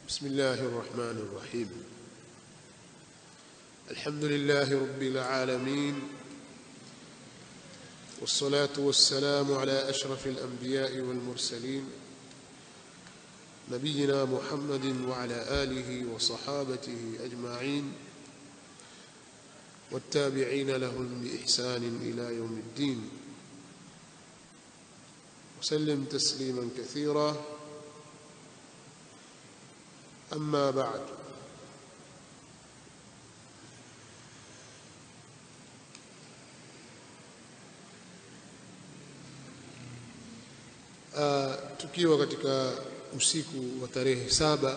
بسم الله الرحمن الرحيم. الحمد لله رب العالمين، والصلاة والسلام على أشرف الأنبياء والمرسلين نبينا محمد وعلى آله وصحابته أجمعين والتابعين لهم بإحسان إلى يوم الدين، وسلم تسليما كثيرا. أما بعد، tukiwa katika usiku wa tarehe 7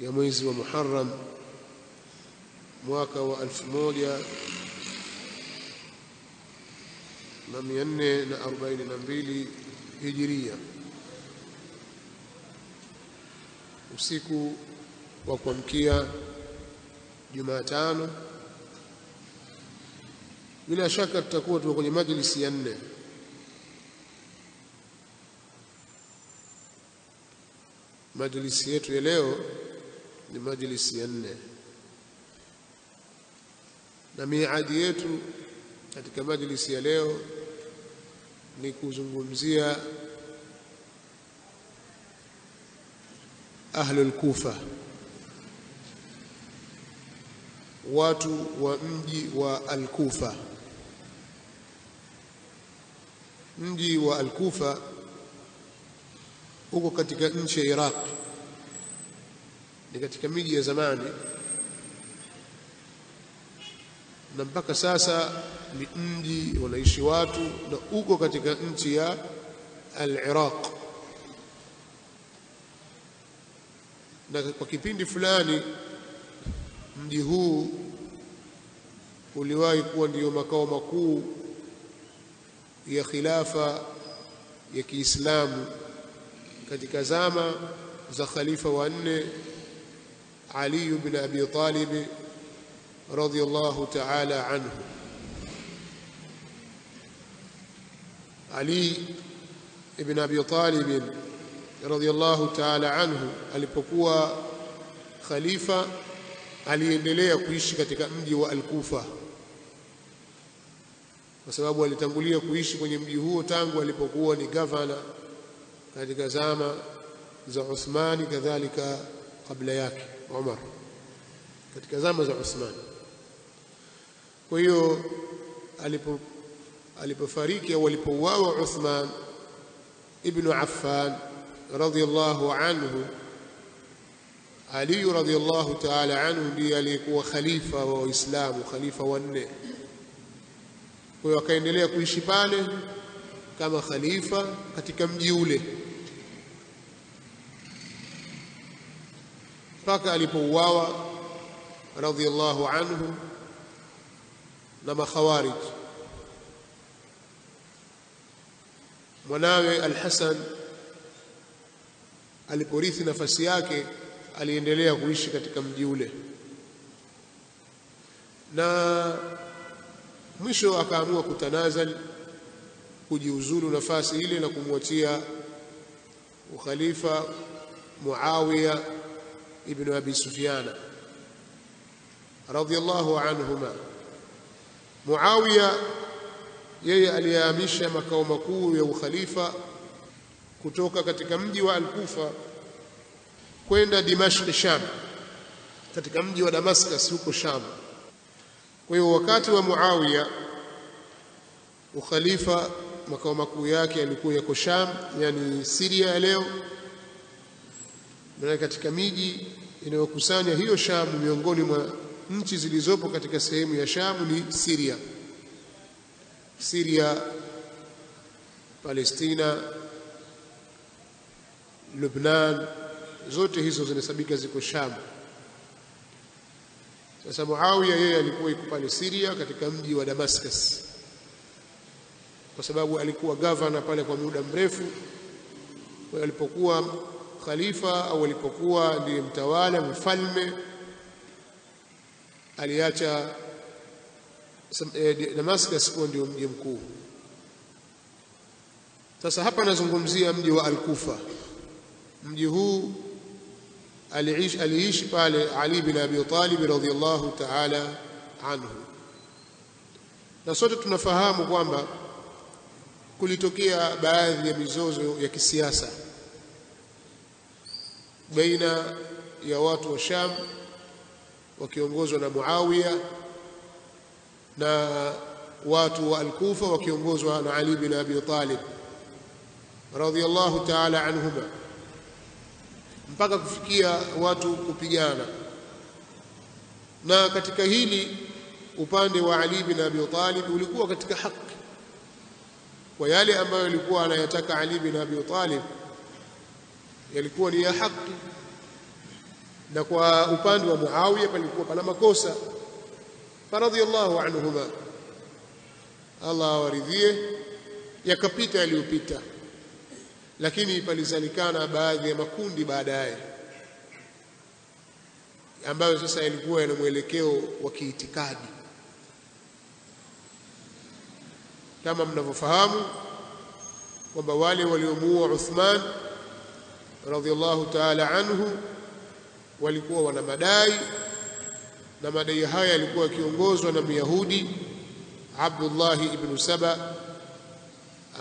ya mwezi wa Muharram mwaka wa 1442 Hijiria, usiku wa kuamkia Jumatano. Bila shaka tutakuwa tuko kwenye majlisi ya 4. Majlisi yetu ya leo ni majlisi ya 4, na miadi yetu katika majlisi ya leo ni kuzungumzia ahlul Kufa, watu wa mji wa Al-Kufa. Mji wa Al-Kufa uko katika nchi ya Iraq, ni katika miji ya zamani, na mpaka sasa ni mji wanaishi watu, na uko katika nchi ya Al-Iraq. Na kwa kipindi fulani mji huu uliwahi kuwa ndio makao makuu ya khilafa ya Kiislamu katika zama za khalifa wa 4 Ali ibn Abi Talib radhiyallahu ta'ala anhu. Ali ibn Abi Talib radhiyallahu ta'ala anhu alipokuwa khalifa aliendelea kuishi katika mji wa Al-Kufa, kwa sababu alitangulia kuishi kwenye mji huo tangu alipokuwa ni gavana katika zama za Uthmani, kadhalika kabla yake Umar, katika zama za Uthmani. Kwa hiyo alipofariki au alipouawa Uthman ibn Affan radhiyallahu anhu, Ali radhiyallahu ta'ala anhu ndiye aliyekuwa khalifa wa Waislamu, khalifa wa 4. Kwa hiyo akaendelea kuishi pale kama khalifa katika mji ule mpaka alipouawa radhiyallahu anhu na makhawarij. Mwanawe Al-Hasan aliporithi nafasi yake aliendelea kuishi katika mji ule, na mwisho akaamua kutanazal, kujiuzulu nafasi ile na kumwachia ukhalifa Muawiya ibn Abi Sufyan radhiyallahu anhuma. Muawiya yeye alihamisha makao makuu ya ukhalifa kutoka katika mji wa Al-Kufa kwenda Dimashq Sham, katika mji wa Damascus huko Sham. Kwa hiyo wakati wa Muawiya ukhalifa makao makuu yake yalikuwa yako Sham, yani Syria ya leo, na katika miji inayokusanya hiyo Sham, miongoni mwa nchi zilizopo katika sehemu ya Sham ni Syria, Palestina, Lebanon, zote hizo zinasabika ziko Sham. Sasa Muawiya yeye alikuwa yuko pale Syria katika mji wa Damascus, kwa sababu alikuwa governor pale kwa muda mrefu. Kwa alipokuwa khalifa au alipokuwa ndiye mtawala mfalme, aliacha Damascus kuwa ndio mji mkuu. Sasa hapa nazungumzia mji wa Al-Kufa. Mji huu aliishi pale Ali bin Abi Talib radhiyallahu ta'ala anhu. Na sote tunafahamu kwamba kulitokea baadhi ya mizozo ya kisiasa baina ya watu wa Sham wakiongozwa na Muawiya na watu wa Al-Kufa wakiongozwa na Ali bin Abi Talib radhiyallahu ta'ala anhuma, mpaka kufikia watu kupigana. Na katika hili upande wa Ali bin Abi Talib ulikuwa katika haki kwa yale ambayo alikuwa anayataka Ali bin Abi Talib yalikuwa ni ya haki, na kwa upande wa Muawiya palikuwa pana makosa. Radhiyallahu anhuma, Allah awaridhie, yakapita yaliyopita, lakini palizalikana baadhi ya makundi baadaye ambayo sasa yalikuwa yana mwelekeo wa kiitikadi. Kama mnavyofahamu kwamba wale waliomuua Uthman radhiyallahu ta'ala anhu walikuwa wana madai, na madai haya yalikuwa yakiongozwa na Myahudi Abdullah ibn Saba,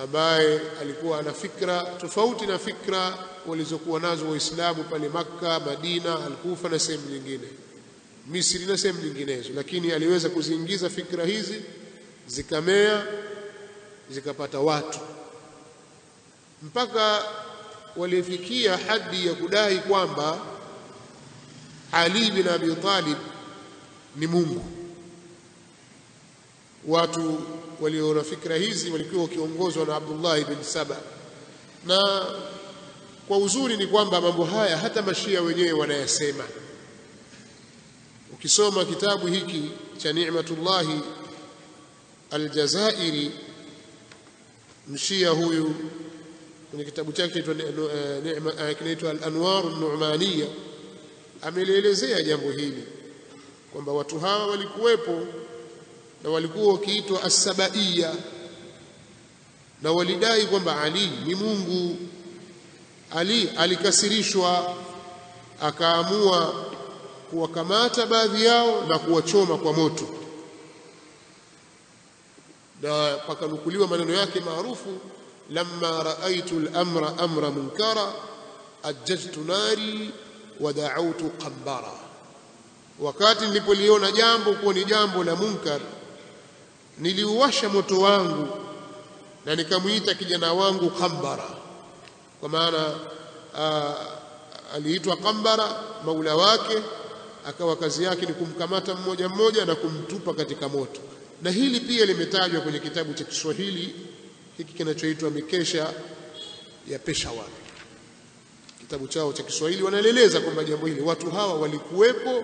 ambaye alikuwa ana fikra tofauti na fikra walizokuwa nazo Waislamu pale Makka, Madina, Al-Kufa na sehemu nyingine, Misri na sehemu nyinginezo, lakini aliweza kuziingiza fikra hizi zikamea zikapata watu mpaka walifikia hadi ya kudai kwamba Ali bin Abi Talib ni Mungu. Watu walio fikra hizi walikuwa wakiongozwa na Abdullah ibn Saba, na kwa uzuri ni kwamba mambo haya hata Mashia wenyewe wanayasema. Ukisoma kitabu hiki cha Ni'matullah Al-Jazairi, Mshia huyu kwenye kitabu chake kinaitwa Al-Anwar An-Nu'maniyya amelielezea jambo hili kwamba watu hawa walikuwepo na walikuwa wakiitwa As-Sabaiyya, na walidai kwamba Ali ni Mungu. Ali alikasirishwa akaamua kuwakamata baadhi yao na kuwachoma kwa moto, na pakanukuliwa maneno yake maarufu, lamma raaitu al-amra amra munkara ajjajtu nari wa da'awtu qambara, wakati nilipoliona jambo kuwa ni jambo la munkar niliuwasha moto wangu na nikamuita kijana wangu Qambara, kwa maana aliitwa Qambara maula wake, akawa kazi yake ni kumkamata mmoja mmoja na kumtupa katika moto. Na hili pia limetajwa kwenye kitabu cha Kiswahili hiki kinachoitwa Mikesha ya Peshawar. Kitabu chao cha Kiswahili wanaeleza kwamba jambo hili watu hawa walikuwepo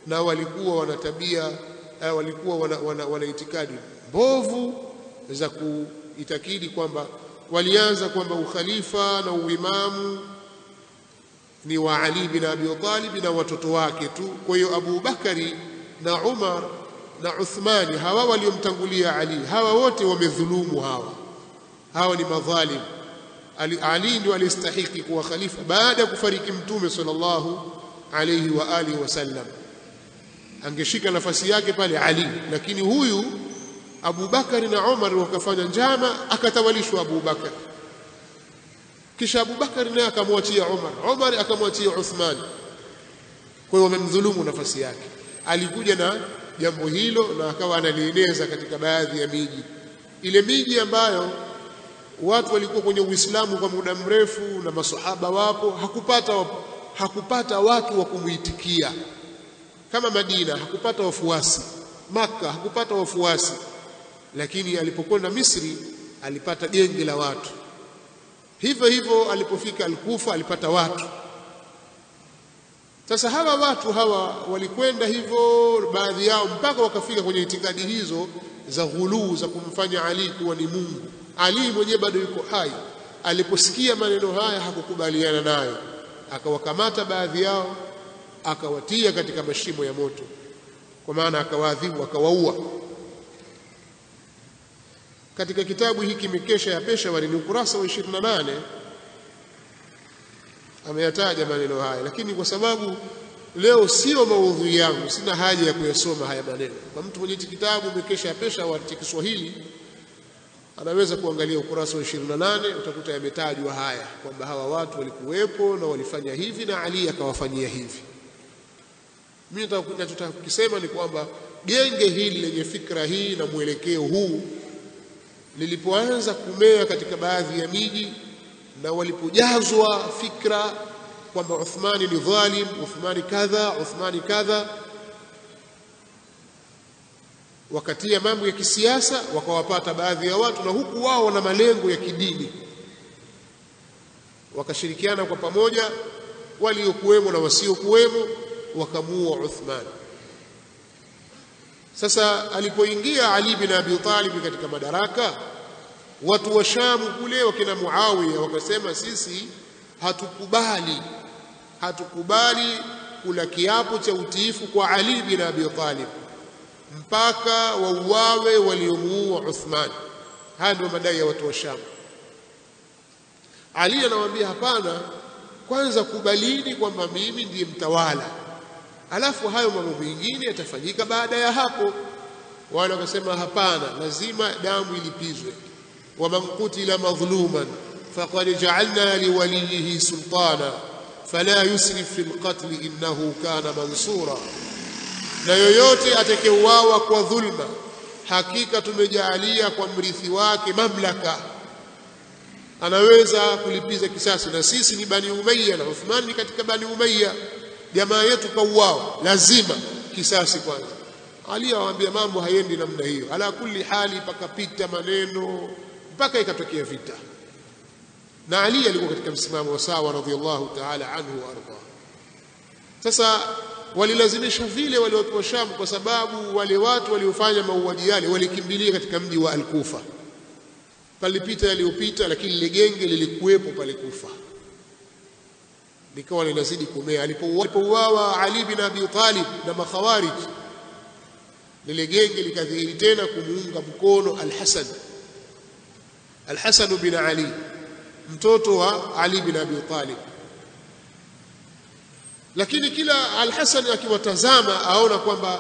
na walikuwa wana tabia, walikuwa wana itikadi mbovu za kuitakidi kwamba walianza kwamba ukhalifa na uimamu ni wa Ali bin Abi Talib na watoto wake tu. Kwa hiyo Abu Bakari na Umar na Uthmani, hawa waliomtangulia Ali, hawa wote wamedhulumu, hawa ni madhalim. Ali ndio alistahiki kuwa khalifa baada ya kufariki Mtume sallallahu alayhi wa alihi wasallam, angeshika nafasi yake pale Ali, lakini huyu Abu Bakari na Umar wakafanya njama, akatawalishwa Abu Bakar, kisha Abu Bakari naye akamwachia Umar, Umar akamwachia Uthman. Kwa hiyo wamemdhulumu nafasi yake. Alikuja na jambo hilo na akawa analieneza katika baadhi ya miji, ile miji ambayo watu walikuwa kwenye Uislamu kwa muda mrefu na masahaba wapo, hakupata watu wa kumuitikia. Kama Madina hakupata wafuasi, Makka hakupata wafuasi, lakini alipokwenda Misri alipata genge la watu. Hivyo hivyo alipofika Al-Kufa alipata watu. Sasa hawa watu hawa walikwenda hivyo baadhi yao mpaka wakafika kwenye itikadi hizo za ghuluu za kumfanya Ali kuwa ni Mungu. Ali mwenyewe bado yuko hai, aliposikia maneno haya hakukubaliana nayo, akawakamata baadhi yao akawatia katika mashimo ya moto, kwa maana akawaadhibu, akawaua. Katika kitabu hiki Mikesha ya Peshawar ni ukurasa wa 28 ameyataja maneno haya, lakini kwa sababu leo sio maudhui yangu, sina haja ya kuyasoma haya maneno. Kwa mtu mwenye kitabu umekesha pesha wa Kiswahili anaweza kuangalia ukurasa wa 28, utakuta yametajwa haya kwamba hawa watu walikuwepo na walifanya hivi na Ali akawafanyia hivi. Mimi ninachotaka kusema ni kwamba genge hili lenye fikra hii na mwelekeo huu lilipoanza kumea katika baadhi ya miji na walipojazwa fikra kwamba Uthmani ni dhalim, Uthmani kadha, Uthmani kadha, wakatia mambo ya kisiasa, wakawapata baadhi ya watu na huku wao wana malengo ya kidini, wakashirikiana kwa pamoja, waliokuwemo na wasiokuwemo, wakamuua Uthman. Sasa alipoingia Ali bin Abi Talib katika madaraka, watu wa Sham kule wakina Muawiya wakasema, sisi hatukubali kula kiapo cha utiifu kwa Ali bin Abi Talib mpaka wauawe waliomuua Uthman. Haya ndio madai ya watu wa Sham. Ali anawaambia, hapana, kwanza kubalini kwamba mimi ndiye mtawala, alafu hayo mambo mengine yatafanyika baada ya hapo. Wale wakasema hapana, lazima damu ilipizwe. ومن قتل مظلوما فقد جعلنا لوليه سلطانا فلا يسرف في القتل إنه كان منصورا. na yoyote atakayeuawa kwa dhulma, hakika tumejalia kwa mrithi wake mamlaka, anaweza kulipiza kisasi. Na sisi ni Bani Umayya na Uthman ni katika Bani Umayya, jamaa yetu kauawa, lazima kisasi kwanza. Ali awaambia mambo hayendi namna hiyo. Ala kulli hali pakapita maneno mpaka ikatokea vita, na Ali alikuwa katika msimamo wa sawa radhiyallahu ta'ala anhu wa arda. Sasa walilazimisha vile wale watu wa Sham, kwa sababu wale watu waliofanya mauaji yale walikimbilia katika mji wa Al-Kufa. Palipita yaliyopita, lakini ile genge lilikuwepo pale Kufa, likawa linazidi kumea. Alipouawa Ali bin Abi Talib na makhawarij, lile genge likadhihiri tena kumuunga mkono Al-Hasan bin Ali, mtoto wa Ali bin Abi Talib. Lakini kila Al-Hasan akiwatazama aona kwamba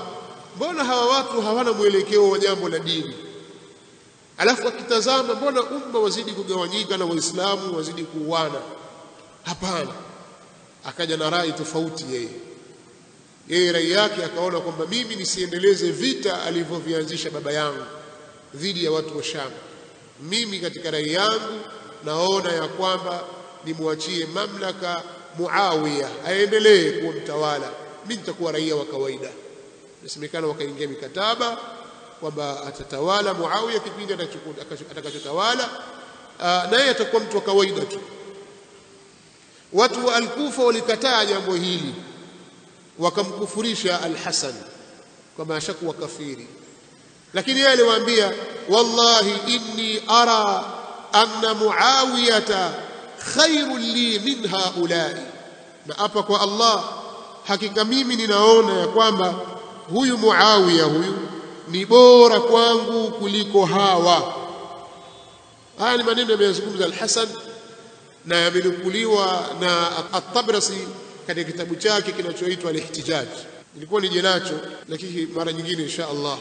mbona hawa watu hawana mwelekeo wa jambo la dini, alafu akitazama mbona umma wazidi kugawanyika na Waislamu wazidi kuuana. Hapana, akaja na rai tofauti. Yeye rai yake akaona kwamba mimi nisiendeleze vita alivyovianzisha baba yangu dhidi ya watu wa Sham. Mimi katika rai yangu naona ya kwamba nimwachie mamlaka Muawiya aendelee kuwa mtawala, mimi nitakuwa raia wa kawaida. Nasemekana wakaingia mikataba kwamba atatawala Muawiya kipindi atakachotawala, na yeye atakuwa mtu wa kawaida tu. Watu wa Al-Kufa walikataa jambo hili, wakamkufurisha Al-Hasan kwamba ashakuwa kafiri. Lakini yeye aliwaambia, wallahi inni ara anna Muawiyata khairun li min haulai, na hapa kwa Allah, hakika mimi ninaona ya kwamba huyu Muawiya huyu ni bora kwangu kuliko hawa. Haya ni maneno yameyazungumza Al-Hasan na yamenukuliwa na At-Tabrasi katika kitabu chake kinachoitwa Al-Ihtijaj. Ilikuwa nije nacho, lakini mara nyingine insha Allah,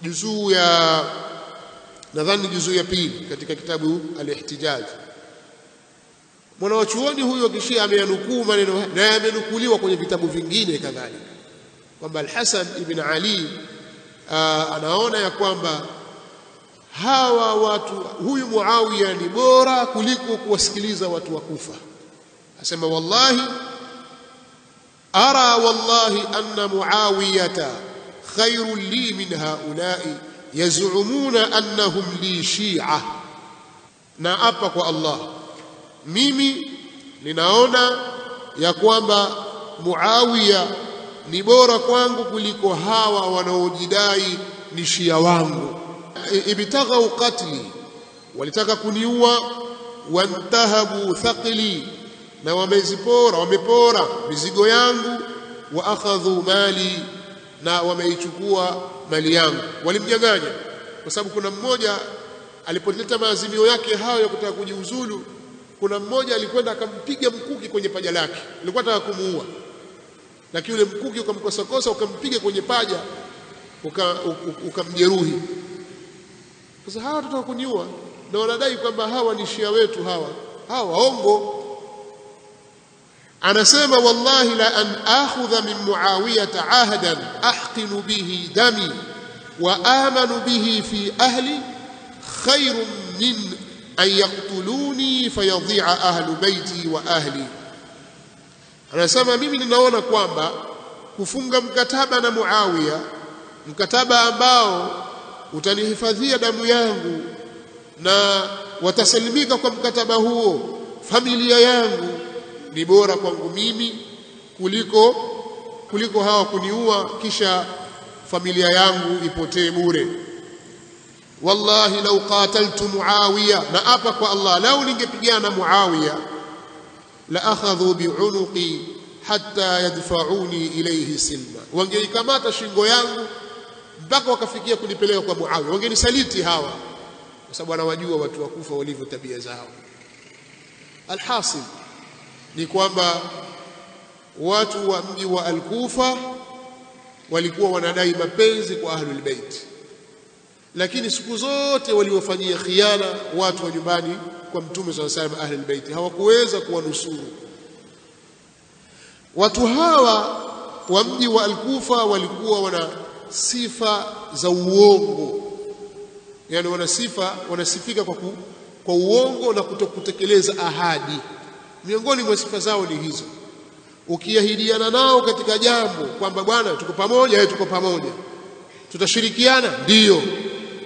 juzuu ya nadhani juzuu ya pili katika kitabu Al-Ihtijaj. Mwanachuoni huyo kishia ameyanukuu maneno na yamenukuliwa kwenye vitabu vingine kadhalika, kwamba Al-Hasan ibn Ali anaona ya kwamba hawa watu, huyu Muawiya ni bora kuliko kuwasikiliza watu wa Kufa. Asema wallahi ara wallahi anna Muawiyata khairun li min haulai yaz'umuna annahum li shi'a. Na hapa kwa Allah, mimi ninaona ya kwamba Muawiya ni bora kwangu kuliko hawa wanaojidai ni shia wangu. Ibtaghaw qatli, walitaka kuniua. Wantahabu thaqli, na wamepora mizigo yangu. Wa akhadhu mali, na wameichukua mali yangu, walimnyang'anya. Kwa sababu kuna mmoja alipoleta maazimio yake hayo ya kutaka kujiuzulu, kuna mmoja alikwenda akampiga mkuki kwenye paja lake, alikuwa anataka kumuua, lakini yule mkuki ukamkosakosa ukampiga kwenye paja ukamjeruhi. Sasa hawa tutaka kuniua, na wanadai kwamba hawa ni Shia wetu, hawa waongo. Anasema wallahi la an akhudha min Muawiyata ahdan ahqinu bihi dami wa amanu bihi fi ahli khairun min an yaqtuluni fayadhi'a ahlu baiti wa ahli. Anasema mimi ninaona kwamba kufunga mkataba na Muawiya, mkataba ambao utanihifadhia damu yangu na watasalimika kwa mkataba huo familia yangu, ni bora kwangu mimi kuliko hawa kuniua kisha familia yangu ipotee bure. Wallahi law qataltu Muawiya, na apa kwa Allah, lau ningepigana Muawiya la akhadhu bi'unuqi hatta yadfa'uni ilayhi silma, wangeikamata shingo yangu mpaka wakafikia kunipeleka kwa Muawiya, wangenisaliti hawa, kwa sababu anawajua watu wa Kufa walivyo tabia zao. Alhasil ni kwamba watu wa mji wa Al-Kufa walikuwa wanadai mapenzi kwa Ahlul Bait, lakini siku zote waliofanyia khiana watu wa nyumbani kwa Mtume sallallahu alaihi wasallam, Ahlul Bait hawakuweza kuwanusuru. Watu hawa wa mji wa Al-Kufa walikuwa wana sifa za uongo, yani wanasifika kwa uongo na kutokutekeleza ahadi. Miongoni mwa sifa zao ni hizo. Ukiahidiana nao katika jambo kwamba bwana tuko pamoja, tuko pamoja, tutashirikiana, ndio,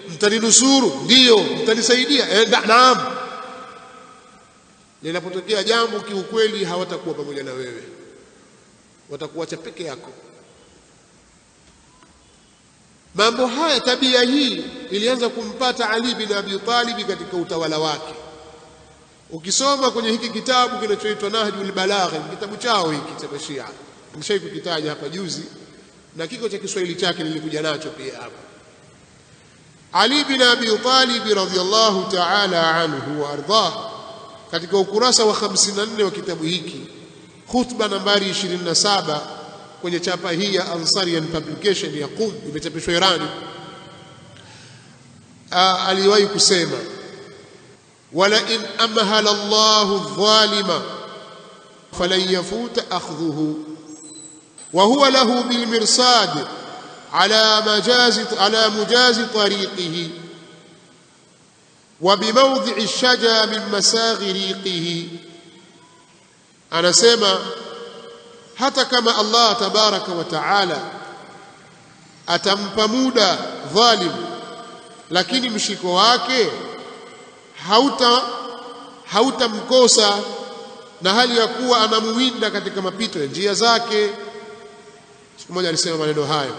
mtaninusuru, ndio, mtanisaidia, naam, linapotokea jambo kiukweli hawatakuwa pamoja na wewe, watakuacha peke yako. Mambo haya, tabia hii ilianza kumpata Ali bin Abi Talib katika utawala wake. Ukisoma kwenye hiki kitabu kinachoitwa Nahjul Balagha, kitabu chao hiki cha Shia, nimeshawahi kukitaja hapa juzi, na kiko cha Kiswahili chake nilikuja nacho pia hapa. Ali bin Abi Talib radhiyallahu ta'ala anhu wa ardhah, katika ukurasa wa 54 wa kitabu hiki, khutba nambari 27 kwenye chapa hii ya Ansarian Publication ya Qum, imechapishwa Irani, aliwahi kusema wala in amhala Allahu adh-dhalima falan yafuta akhdhuhu wa huwa lahu bil mirsad ala mujazi tariqihi wa bimawdhi'i ash-shaja min masaghi riqihi. Anasema hata kama Allah tabaraka wa taala atampa muda dhalim, lakini mshiko wake hautamkosa, na hali ya kuwa anamuwinda katika mapito ya njia zake. Siku moja alisema maneno hayo,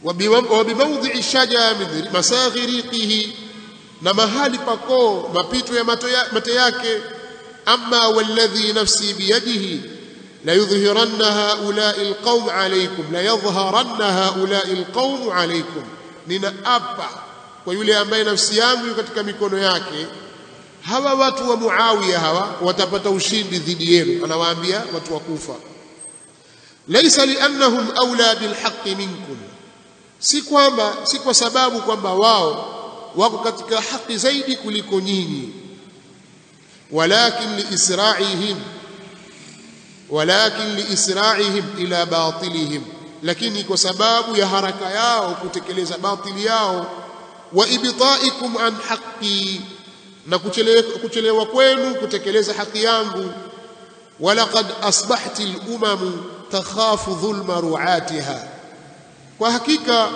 wa bimawdhi'i shaja min masaghi riqihi, na mahali pako mapito ya mate yake. Amma walladhi nafsi biyadihi la yudhhiranna haula'i alqawm alaykum, la yadhharanna haula'i alqawm alaykum, ninaapa kwa yule ambaye nafsi yangu iko katika mikono yake, hawa watu wa Muawiya hawa watapata ushindi dhidi yenu. Anawaambia watu wa Kufa, laysa liannahum awla bilhaqqi minkum, si kwa sababu kwamba wao wako katika haki zaidi kuliko nyinyi, walakin liisra'ihim ila batilihim, lakini kwa sababu ya haraka yao kutekeleza batili yao, wa ibta'ikum an haqqi, na kuchelewa kwenu kutekeleza haki yangu. Walaqad asbahti al-umam takhafu dhulma ru'atiha, kwa hakika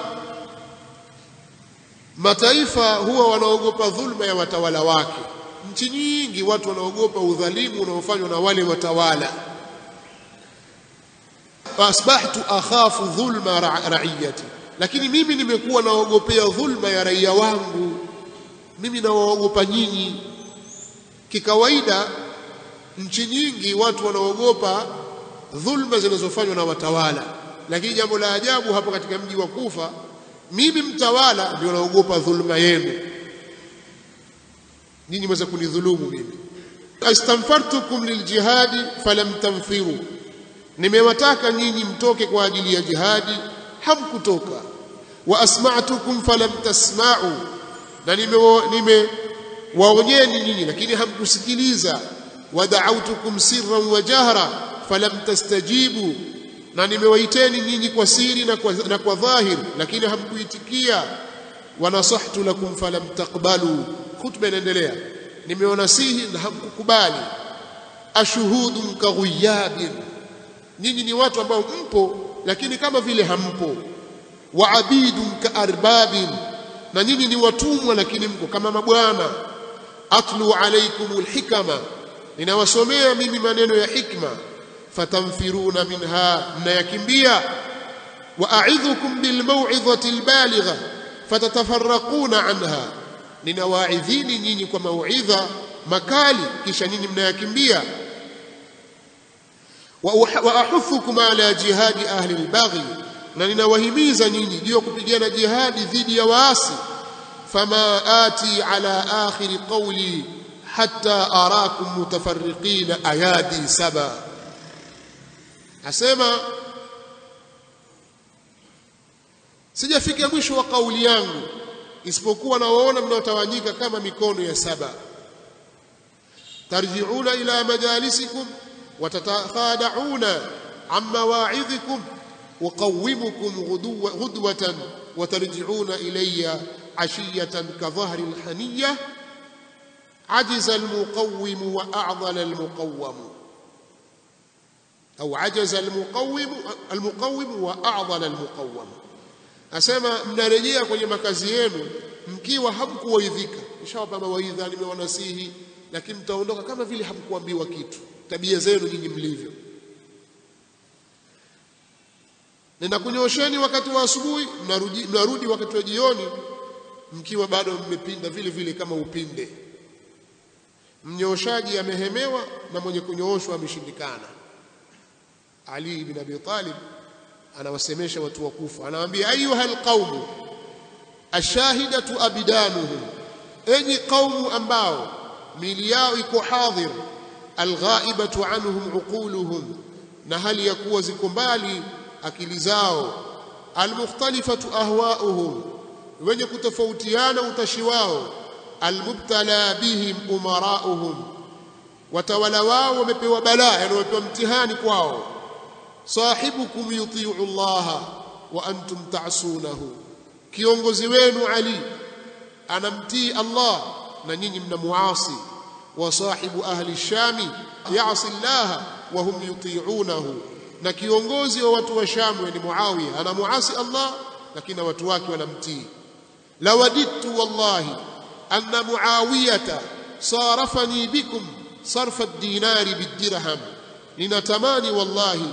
mataifa huwa wanaogopa dhulma ya watawala wake. Nchi nyingi watu wanaogopa udhalimu unaofanywa na wale watawala. Asbahtu akhafu dhulma ra'iyati, lakini mimi nimekuwa naogopea dhulma ya raia wangu, mimi nawaogopa nyinyi. Kikawaida nchi nyingi watu wanaogopa dhulma zinazofanywa na watawala, lakini jambo la ajabu hapa katika mji wa Kufa, mimi mtawala ndio naogopa dhulma yenu. nyinyi mweza kunidhulumu mimi. Astanfartukum liljihadi falam tanfiru, nimewataka nyinyi mtoke kwa ajili ya jihadi, hamkutoka. Wa asma'tukum falam tasma'u, na nimewaonyeni nyinyi lakini hamkusikiliza. Wa da'awtukum sirran wa jahra falam tastajibu, na nimewaiteni nyinyi kwa siri na kwa dhahir lakini hamkuitikia. Wa nasahtu lakum falam taqbalu, khutba inaendelea, nimewanasihi na hamkukubali. Ashuhudun kaghuyabin, nyinyi ni watu ambao mpo lakini kama vile hampo. Wa abidun kaarbabin, na nyinyi ni watumwa lakini mko kama mabwana. Atlu alaykumul hikama, ninawasomea mimi maneno ya hikma. Fatanfiruna minha, mnayakimbia. Wa a'idhukum bil maw'izati al baligha fatatafarraquna anha, ninawaidhini nyinyi kwa mauidha makali kisha nyinyi mnayakimbia. Wa ahuthukum ala jihadi ahli al-baghi, na ninawahimiza nyinyi juu ya kupigana jihadi dhidi ya waasi. Fama ati ala akhir qawli hatta arakum mutafarriqina ayadi saba, asema sijafika mwisho wa kauli yangu isipokuwa nawaona mnaotawanyika kama mikono ya saba. Tarji'una ila majalisikum wa tatakhada'una amma wa'idhikum wa qawwimukum ghudwatan wa tarji'una ilayya 'ashiyatan ka dhahri al-haniyya ajiza al-muqawwim wa a'dhala al-muqawwam, au ajaza al-muqawwim wa a'dhala al-muqawwam. Asema mnarejea kwenye makazi yenu mkiwa hamkuwaidhika. Nishawapa mawaidha, nimewanasihi, lakini mtaondoka kama vile hamkuambiwa kitu. Tabia zenu nyinyi mlivyo. Ninakunyosheni wakati wa asubuhi, mnarudi wakati wa jioni mkiwa bado mmepinda vile vile kama upinde. Mnyooshaji amehemewa na mwenye kunyooshwa ameshindikana. Ali ibn Abi Talib anawasemesha watu wa Kufa, anawaambia ayuha alqaum ashahidatu abdanuhum, enyi qaumu ambao mili yao iko hadhir, alghaibatu anhum uquluhum, na hali ya kuwa ziko mbali akili zao, almukhtalifatu ahwauhum, wenye kutofautiana utashi wao, almubtala bihim umarauhum, watawala wao wamepewa balaa, yani wamepewa mtihani kwao. Sahibukum yuti'u Allah wa antum ta'sunahu, kiongozi wenu Ali anamtii Allah na nyinyi mnamuasi. Wa sahibu ahli Shami ya'si Allah wa hum yuti'unahu, na kiongozi wa watu wa Sham ni Muawiya anamuasi Allah lakini watu wake wanamtii. Lawadittu wallahi anna Muawiyata sarafani bikum sarfa ad-dinari bid-dirham, ninatamani wallahi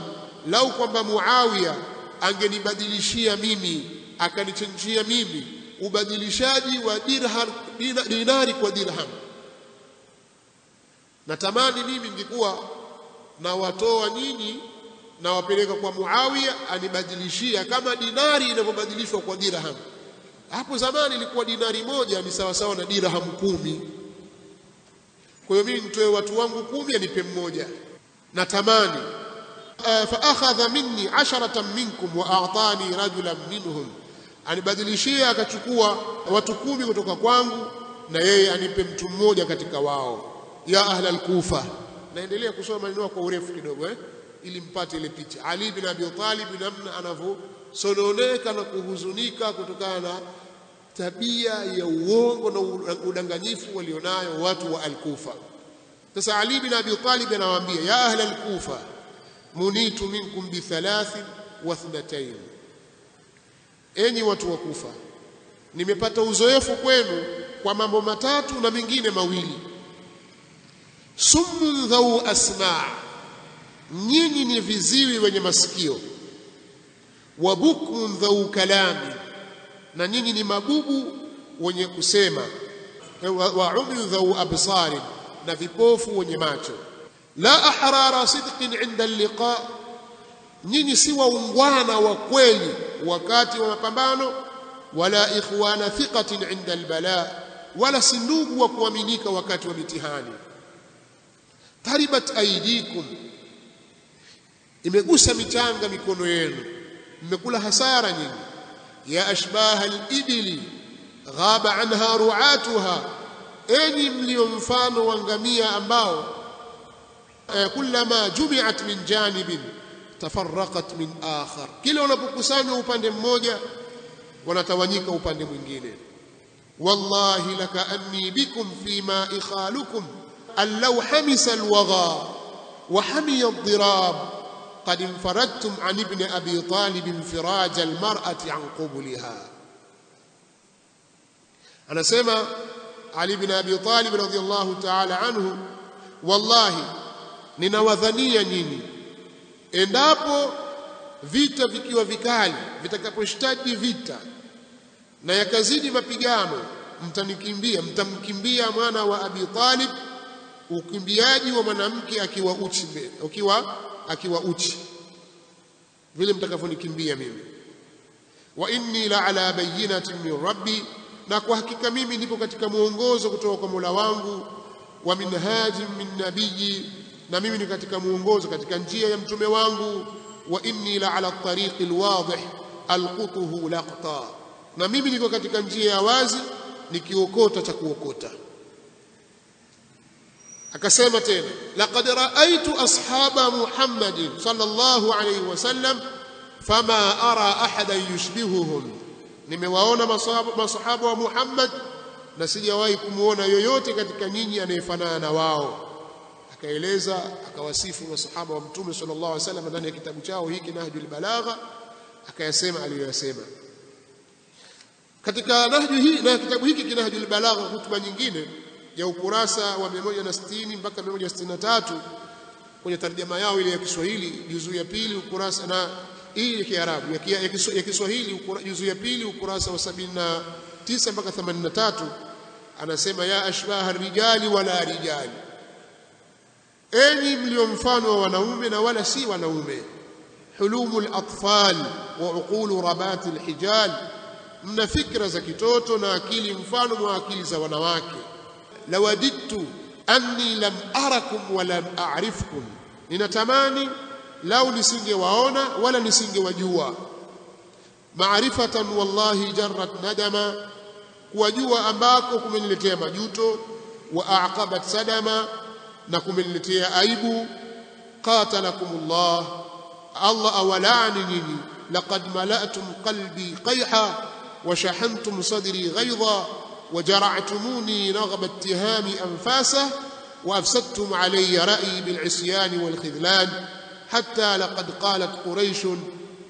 lau kwamba Muawiya angenibadilishia mimi, akanichanjia mimi ubadilishaji wa dinari kwa dirham. Natamani mimi ningekuwa na watoa nyinyi na wapeleka kwa Muawiya anibadilishia kama dinari inavyobadilishwa kwa dirham. Hapo zamani ilikuwa dinari moja ni sawa sawa na dirham 10. Kwa hiyo mimi nitoe watu wangu 10 anipe mmoja. Natamani fa akhadha minni 10 minkum wa a'tani rajulan minhum, anibadilishia akachukua watu 10 kutoka kwangu na yeye anipe mtu mmoja katika wao. Ya ahla al-Kufa, naendelea kusoma maneno kwa urefu kidogo ili mpate ile picha. Ali bin Abi Talib namna anavyosononeka na kuhuzunika kutokana na tabia ya uongo na udanganyifu walionayo watu wa al-Kufa. Sasa Ali bin Abi Talib anawaambia, ya ahla al-Kufa munitu minkum bi 3 enyi watu wa Kufa, nimepata uzoefu kwenu kwa mambo 3 na mengine mawili. Summun dhau asma', nyinyi ni viziwi wenye masikio. Wa bukmun dhau kalami, na nyinyi ni mabubu wenye kusema. Wa umyun dhau absari, na vipofu wenye macho. La ahrara sidqin 'inda al-liqa, nyinyi si waungwana wa kweli wakati wa mapambano. Wala ikhwana thiqatin 'inda al-bala, wala si ndugu wa kuaminika wakati wa mitihani. Taribat aidikum, imegusa michanga mikono yenu, mmekula hasara nyingi. Ya ashbaha al-ibli ghaba anha ru'atuha, enyi mlio mfano wa ngamia ambao kullama jumi'at min janibin tafarraqat min akhar, kila unapokusanywa upande mmoja wanatawanyika upande mwingine. Wallahi lakaanni bikum fima ikhalukum allau hamisa alwagha wa hamiya ad-dirab qad infaradtum an ibn abi talib infiraj almar'ati an qubliha. Anasema Ali ibn Abi Talib radhiyallahu ta'ala anhu, wallahi ninawadhania nyinyi endapo vita vikiwa vikali, vitakaposhtadi vita na yakazidi mapigano, mtamkimbia mwana wa Abi Talib ukimbiaji wa mwanamke akiwa uchi vile mtakavyonikimbia mimi. Wa inni la ala bayyinatin min rabbi, na kwa hakika mimi nipo katika muongozo kutoka kwa Mola wangu. Wa minhajin min nabiyyi, na mimi ni katika muongozo katika njia ya mtume wangu. Wa inni la ala tariqi alwadih alqutuhu laqta, na mimi niko katika njia ya wazi nikiokota cha kuokota. Akasema tena, laqad ra'aytu ashaba Muhammadin sallallahu alayhi wasallam fama ara ahadan yushbihuhum, nimewaona masahaba wa Muhammad na sijawahi kumuona yoyote katika nyinyi anayefanana na wao. Akaeleza akawasifu masahaba wa Mtume sallallahu alaihi wasallam ndani ya kitabu chao hiki Nahjul Balagha, akayasema aliyosema katika nahju hii. Na kitabu hiki Nahjul Balagha, hutuba nyingine ya ukurasa wa 160 mpaka 163 kwenye tarjama yao ile ya Kiswahili juzu ya pili ukurasa, na hii ya Kiarabu ya Kiswahili juzu ya pili ukurasa wa 79 mpaka 83, anasema ya ashbaha rijali wala rijali, enyi mlio mfano wa wanaume na wala si wanaume. Hulumul atfal wa uqulu rabati alhijal, mna fikra za kitoto na akili mfano wa akili za wanawake. Lawadittu anni lam arakum wa lam a'rifkum, ninatamani lau nisingewaona wala nisingewajua. Maarifatan wallahi jarrat nadama, kuwajua ambako kumeniletea majuto. Wa aqabat sadama, na kumeniletea aibu. Qatalakumullah, Allah awalani nyinyi. Laqad mala'tum qalbi qayha wa shahantum sadri ghayza wa jara'tumuni naghba ittihami anfasa wa afsadtum alayya ra'yi bil isyan wal khidlan hatta laqad qalat quraish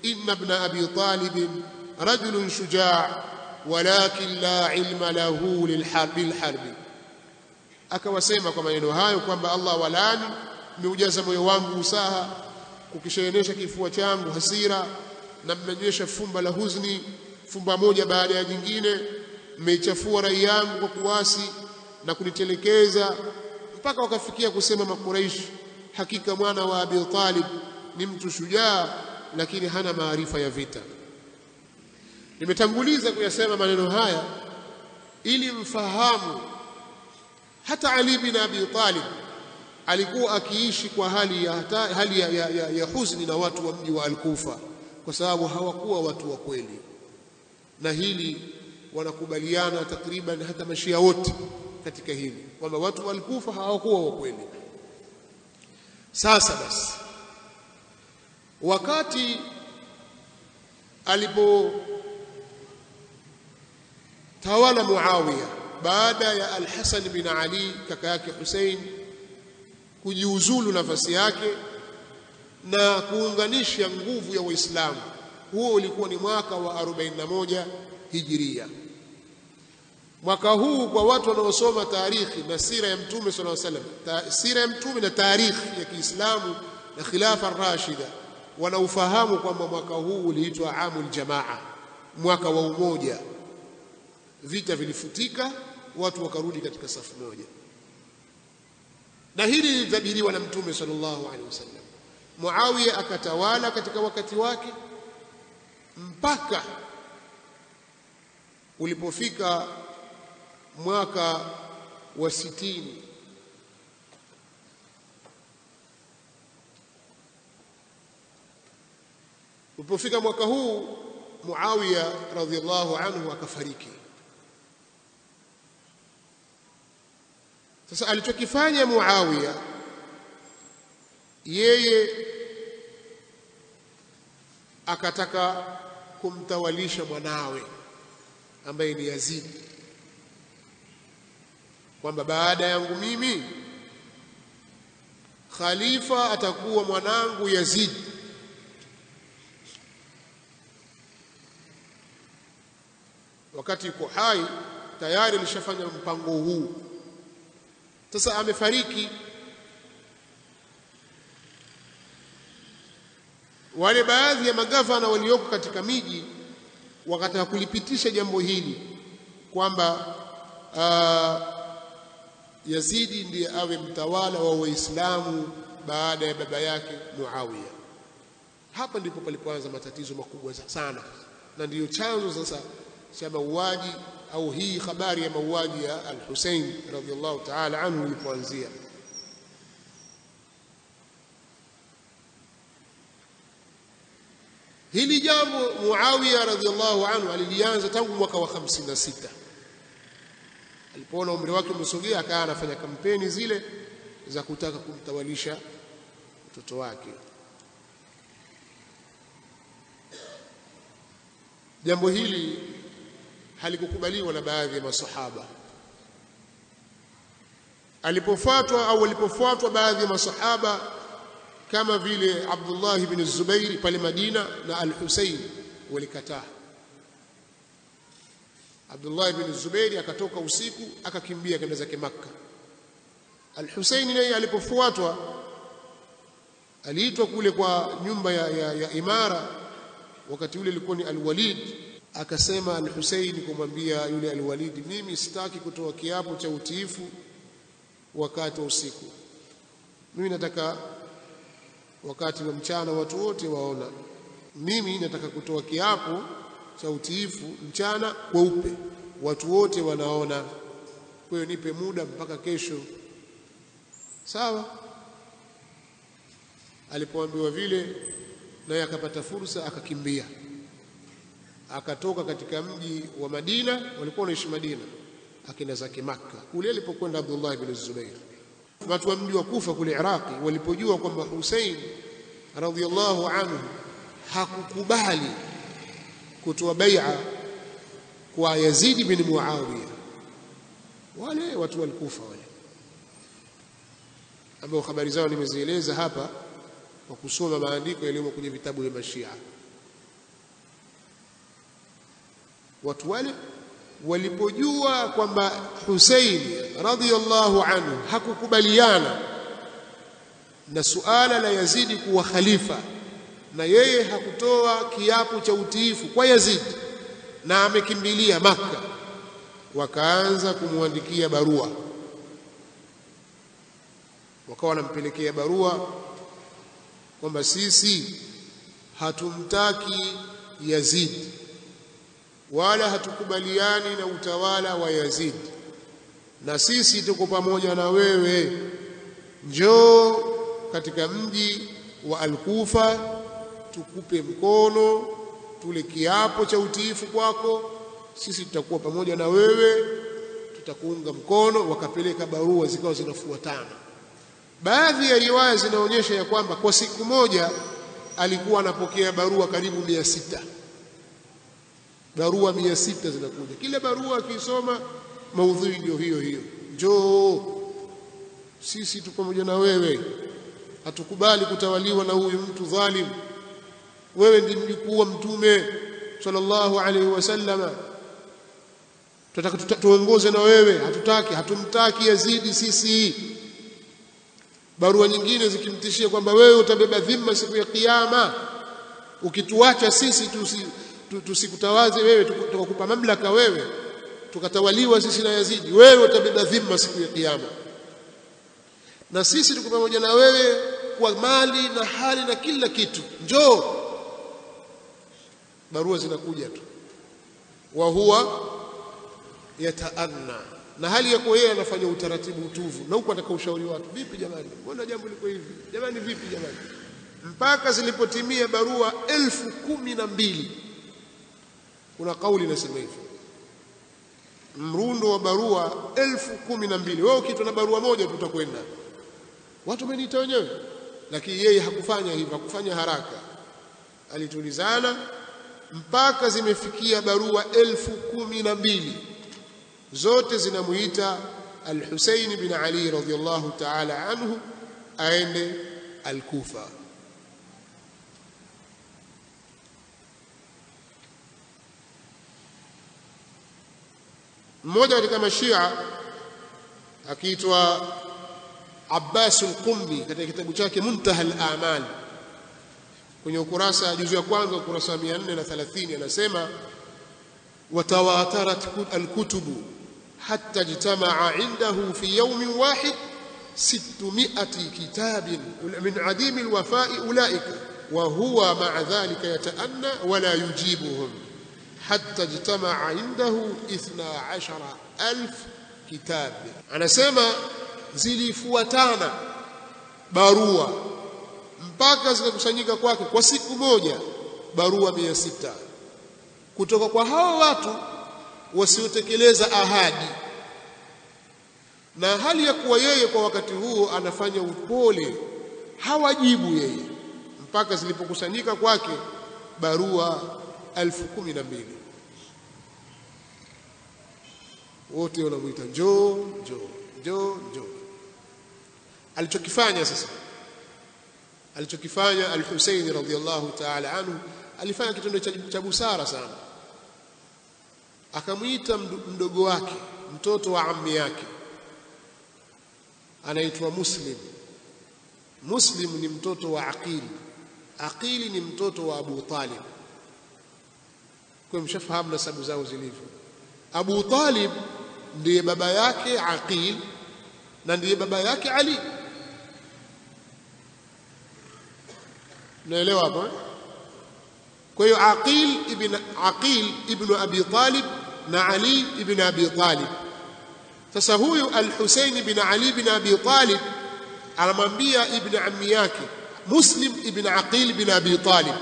inna ibn abi talib rajulun shuja' walakin la ilma lahu lil harbi. Akawasema kwa maneno hayo kwamba Allah walani, mmeujaza moyo wangu usaha, kukishaenesha kifua changu hasira, na mmenywesha fumba la huzni, fumba moja baada ya jingine. Mmeichafua rai yangu kwa kuasi na kunitelekeza, mpaka wakafikia kusema Makuraish, hakika mwana wa Abi Talib ni mtu shujaa, lakini hana maarifa ya vita. Nimetanguliza kuyasema maneno haya ili mfahamu hata Ali bin Abi Talib alikuwa akiishi kwa hali ya huzuni na watu wa mji wa Al-Kufa, kwa sababu hawakuwa watu wa kweli, na hili wanakubaliana takriban hata mashia wote katika hili kwamba watu wa Al-Kufa hawakuwa wa kweli. Sasa basi, wakati alipotawala Muawiya baada ya Al-Hasan bin Ali kaka yake Hussein kujiuzulu nafasi yake na kuunganisha nguvu ya Waislamu, huo ulikuwa ni mwaka wa 41 Hijria. Mwaka huu kwa watu wanaosoma tarikhi na sira ya Mtume sallallahu alaihi wasallam, sira ya Mtume na tarikhi ya Kiislamu na khilafa ar-rashida, wanaufahamu kwamba mwaka huu uliitwa Amul Jamaa, mwaka wa umoja. Vita vilifutika, watu wakarudi katika safu moja, na hili lilitabiriwa na Mtume sallallahu alaihi wasallam. Muawiya akatawala katika wakati wake mpaka ulipofika mwaka wa 60. Ulipofika mwaka huu Muawiya radhiallahu anhu akafariki. Sasa alichokifanya Muawiya, yeye akataka kumtawalisha mwanawe ambaye ni Yazid, kwamba baada yangu mimi khalifa atakuwa mwanangu Yazid. Wakati yuko hai tayari alishafanya mpango huu. Sasa amefariki. Wale baadhi ya magavana walioko katika miji wakataka kulipitisha jambo hili kwamba Yazidi ndiye awe mtawala wa Waislamu baada ya baba yake Muawiya. Hapa ndipo palipoanza matatizo makubwa sana, na ndiyo chanzo sasa cha mauaji au hii habari ya mauaji ya Al-Hussein radhiallahu ta'ala anhu ilipoanzia. Hili jambo Muawiya radhiallahu anhu alilianza tangu mwaka wa 56. Alipoona umri wake umesogea, akawa anafanya kampeni zile za kutaka kumtawalisha mtoto wake. Jambo hili halikukubaliwa na baadhi ya masahaba. Walipofuatwa baadhi ya masahaba kama vile Abdullah ibn Zubair pale Madina na Al-Husayn walikataa. Abdullah ibn Zubair akatoka usiku akakimbia kwenda zake Makka. Al-Husayn naye alipofuatwa aliitwa kule kwa nyumba ya imara, wakati ule ilikuwa ni Al-Walid. Akasema Al-Husayn kumwambia yule Al-Walid, mimi sitaki kutoa kiapo cha utiifu wakati wa usiku, mimi nataka wakati wa mchana watu wote waona. Mimi nataka kutoa kiapo cha utiifu mchana kweupe, watu wote wanaona. Kwa hiyo nipe muda mpaka kesho. Sawa. Alipoambiwa vile, naye akapata fursa akakimbia, akatoka katika mji wa Madina, walikuwa wanaishi Madina, akenda zake Makka. Kule alipokwenda Abdullah ibn Zubair, watu wa mji wa Kufa kule Iraqi walipojua kwamba Hussein radhiyallahu anhu hakukubali kutoa bai'a kwa Yazid bin Muawiya, wale watu wa Kufa wale ambao habari zao nimezieleza hapa kwa kusoma maandiko yaliyomo kwenye vitabu vya Mashia, watu wale walipojua kwamba Hussein radhiyallahu anhu hakukubaliana na suala la Yazidi kuwa khalifa, na yeye hakutoa kiapo cha utiifu kwa Yazid na amekimbilia Makka, wakaanza kumwandikia barua. Wakawa wanampelekea barua kwamba sisi hatumtaki Yazid wala hatukubaliani na utawala wa Yazid, na sisi tuko pamoja na wewe, njoo katika mji wa Al-Kufa tukupe mkono, tule kiapo cha utiifu kwako, sisi tutakuwa pamoja na wewe, tutakuunga mkono. Wakapeleka barua zikawa zinafuatana. Baadhi ya riwaya zinaonyesha ya kwamba kwa siku moja alikuwa anapokea barua karibu 600. Barua 600 zinakuja, kila barua akisoma maudhui ndio hiyo hiyo, njoo sisi tuko pamoja na wewe, hatukubali kutawaliwa na huyu mtu dhalim, wewe ndiye mjukuu wa Mtume sallallahu alaihi wasallam, tunataka tuongoze na wewe, hatumtaki Yazidi sisi. Barua nyingine zikimtishia kwamba wewe utabeba dhima siku ya Kiyama, ukituacha sisi tusikutawaze wewe, tukakupa mamlaka wewe, tukatawaliwa sisi na Yazidi, wewe utabeba dhima siku ya Kiyama, na sisi tuko pamoja na wewe kwa mali na hali na kila kitu, njoo. Barua zinakuja tu, wa huwa yataanna, na hali ya kuwa yeye anafanya utaratibu utuvu, na huko ataka ushauri watu, vipi jamani, mbona jambo liko hivi jamani, vipi jamani, mpaka zilipotimia barua 1012. Kuna kauli inasema hivi, mrundo wa barua 1012. Wewe ukitwa na barua moja tutakwenda, watu wameniita wenyewe, lakini yeye hakufanya hivyo, hakufanya haraka, alitulizana mpaka zimefikia barua 1012, zote zinamuita Al-Husayn bin Ali radhiyallahu ta'ala anhu aende Al-Kufa. Mmoja katika mashia akiitwa Abbas al-Qummi katika kitabu chake Muntaha al-Amal kwenye ukurasa juzu ya kwanza ukurasa 430 anasema watawatarat al-kutubu hatta ijtama'a indahu fi yawmin wahid 600 kitabin min adim al-wafa'i ulaika wa huwa ma'a dhalika yata'anna wa la yujibuhum hatta ijtama'a indahu 12,000 kitab. Anasema zilifuatana barua mpaka zikakusanyika kwake kwa siku moja barua 600 kutoka kwa hao watu wasiotekeleza ahadi, na hali ya kuwa yeye kwa wakati huo anafanya upole, hawajibu yeye, mpaka zilipokusanyika kwake barua 1012. Wote wanamuita njoo. Alichokifanya Al-Husayn radhiyallahu ta'ala anhu, alifanya kitendo cha busara sana. Akamuita mdogo wake, mtoto wa ammi yake, anaitwa Muslim. Muslim ni mtoto wa Aqil. Aqil ni mtoto wa Abu Talib. Kwa mshafahamu nasabu zao zilivyo. Abu Talib ndiye baba yake Aqil na ndiye baba yake Ali. Naelewa hapo? Kwa hiyo Aqil ibn Abi Talib na Ali ibn Abi Talib. Sasa huyu Al-Husayn ibn Ali ibn Abi Talib anamwambia ibn ammi yake Muslim ibn Aqil ibn Abi Talib,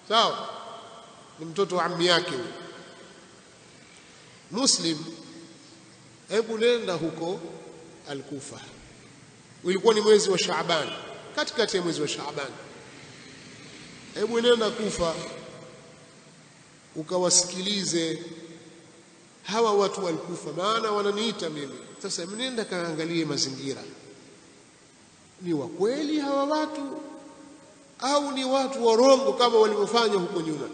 sawa, ni mtoto wa ammi yake Muslim, hebu nenda huko Al-Kufa. Ulikuwa ni mwezi wa Shaaban, katikati ya mwezi wa Shaaban. Hebu nenda Kufa ukawasikilize hawa watu wa Al-Kufa, maana wananiita mimi. Sasa nenda kaangalie mazingira, ni wa kweli hawa watu au ni watu warongo kama walivyofanya huko nyuma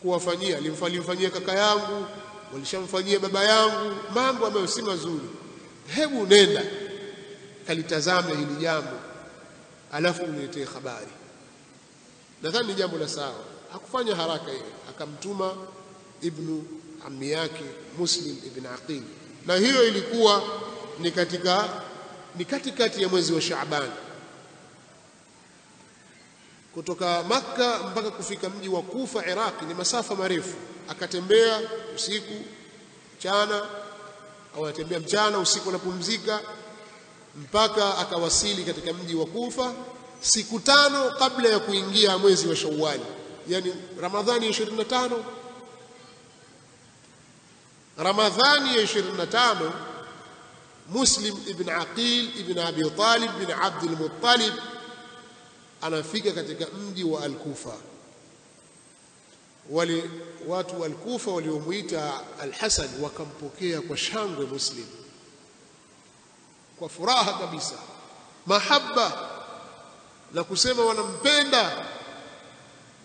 kuwafanyia. Alimfanyia kaka yangu, walishamfanyia baba yangu mambo ambayo si mazuri. Hebu nenda kalitazame hili jambo, alafu uniletee habari. Nadhani ni jambo la sawa. Hakufanya haraka ile, akamtuma ibn ammi yake Muslim ibn Aqil, na hiyo ilikuwa ni katikati ya mwezi wa Shaaban. Kutoka Makka mpaka kufika mji wa Kufa Iraq ni masafa marefu. Akatembea usiku mchana, au atembea mchana usiku anapumzika, mpaka akawasili katika mji wa Kufa siku 5 kabla ya kuingia mwezi wa Shawwal, yani Ramadhani ya 25. Ramadhani ya 25 Muslim ibn Aqil ibn Abi Talib bin Abd al-Muttalib anafika katika mji wa Al-Kufa. Wale watu wa Al-Kufa waliomuita Al-Hasan wakampokea kwa shangwe Muslim, kwa furaha kabisa, mahaba, na kusema wanampenda.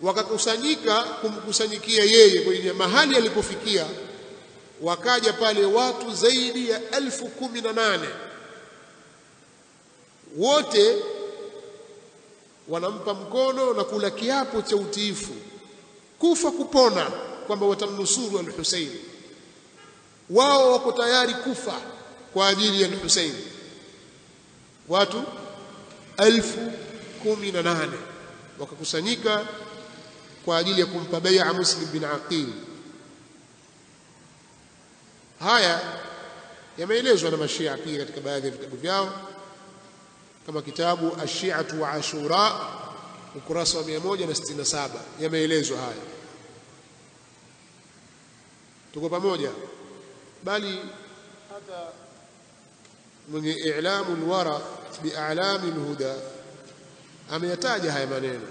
Wakakusanyika kumkusanyikia yeye kwenye mahali alipofikia. Wakaja pale watu zaidi ya 18,000, wote wanampa mkono na kula kiapo cha utiifu, kufa kupona, kwamba watamnusuru Al-Husayn. Wao wako tayari kufa kwa ajili ya Al-Husayn. Watu 18,000 wakakusanyika kwa ajili ya kumpa bai'a Muslim bin Aqil. Haya yameelezwa na mashia pia katika baadhi ya vitabu vyao, kama kitabu Ash-Shi'atu wa Ashura ukurasa wa 167 yameelezwa haya. Tuko pamoja? Bali hata mwenye I'lamul Wara bi'A'lamil Huda ameyataja haya maneno.